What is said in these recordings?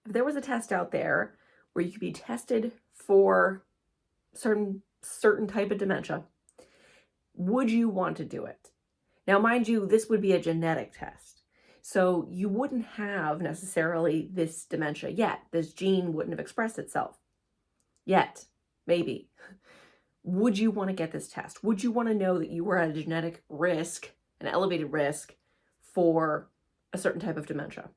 if there was a test out there where you could be tested for certain type of dementia, would you want to do it? Now, mind you, this would be a genetic test. So you wouldn't have necessarily this dementia yet. This gene wouldn't have expressed itself yet, maybe. Would you want to get this test? Would you want to know that you were at a genetic risk, an elevated risk for a certain type of dementia?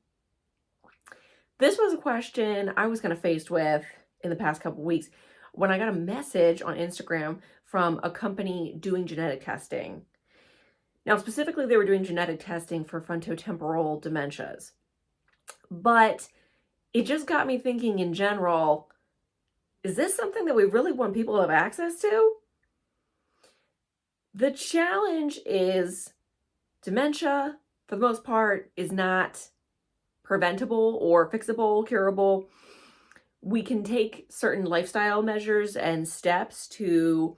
This was a question I was kind of faced with in the past couple of weeks when I got a message on Instagram from a company doing genetic testing. Now, specifically, they were doing genetic testing for frontotemporal dementias. But it just got me thinking in general, is this something that we really want people to have access to? The challenge is dementia, for the most part, is not preventable or fixable, curable. We can take certain lifestyle measures and steps to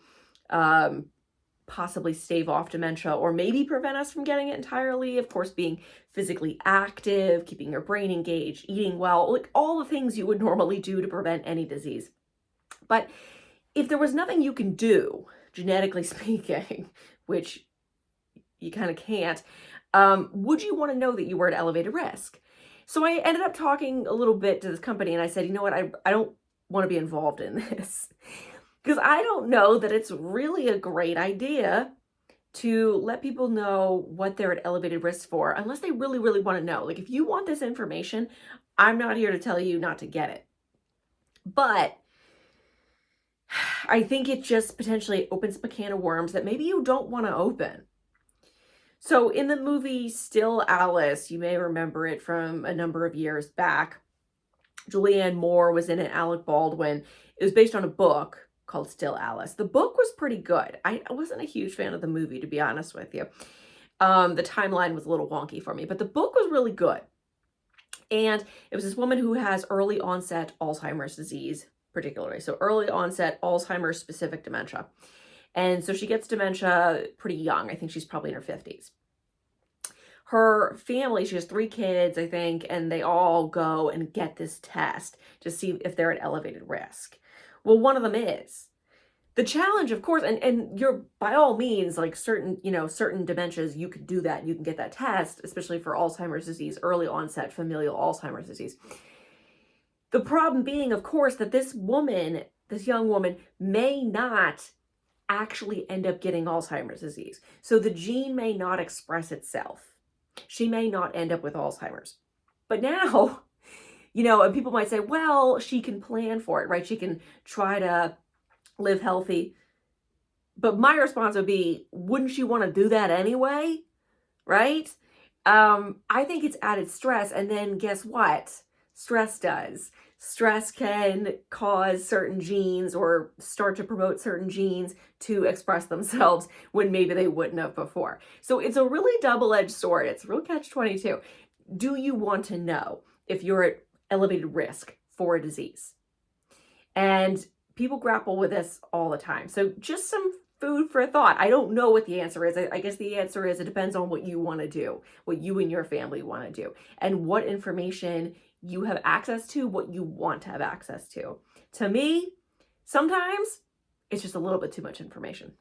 possibly stave off dementia or maybe prevent us from getting it entirely. Of course, being physically active, keeping your brain engaged, eating well, like all the things you would normally do to prevent any disease. But if there was nothing you can do, genetically speaking, which you kind of can't, would you want to know that you were at elevated risk? So I ended up talking a little bit to this company and I said, you know what, I don't want to be involved in this because I don't know that it's really a great idea to let people know what they're at elevated risk for unless they really, really want to know. Like if you want this information, I'm not here to tell you not to get it. But I think it just potentially opens up a can of worms that maybe you don't want to open. So in the movie Still Alice, you may remember it from a number of years back. Julianne Moore was in it, Alec Baldwin. It was based on a book called Still Alice. The book was pretty good. I wasn't a huge fan of the movie, to be honest with you. The timeline was a little wonky for me, but the book was really good. And it was this woman who has early onset Alzheimer's disease, particularly. So early onset Alzheimer's specific dementia. And so she gets dementia pretty young. I think she's probably in her 50s. Her family, she has 3 kids, I think, and they all go and get this test to see if they're at elevated risk. Well, one of them is. The challenge, of course, and you're by all means, like certain dementias, you could do that. You can get that test, especially for Alzheimer's disease, early onset familial Alzheimer's disease. The problem being, of course, that this young woman may not actually end up getting Alzheimer's disease. So the gene may not express itself. She may not end up with Alzheimer's. But now, and people might say, well, she can plan for it, right? She can try to live healthy. But my response would be, wouldn't she want to do that anyway? Right? I think it's added stress. And then guess what? Stress does. Stress can cause certain genes or start to promote certain genes to express themselves when maybe they wouldn't have before. So it's a really double-edged sword. It's a real catch-22. Do you want to know if you're at elevated risk for a disease? And people grapple with this all the time. So just some food for thought. I don't know what the answer is. I guess the answer is it depends on what you want to do, what you and your family want to do, and what information you have access to, what you want to have access to. To me, sometimes it's just a little bit too much information.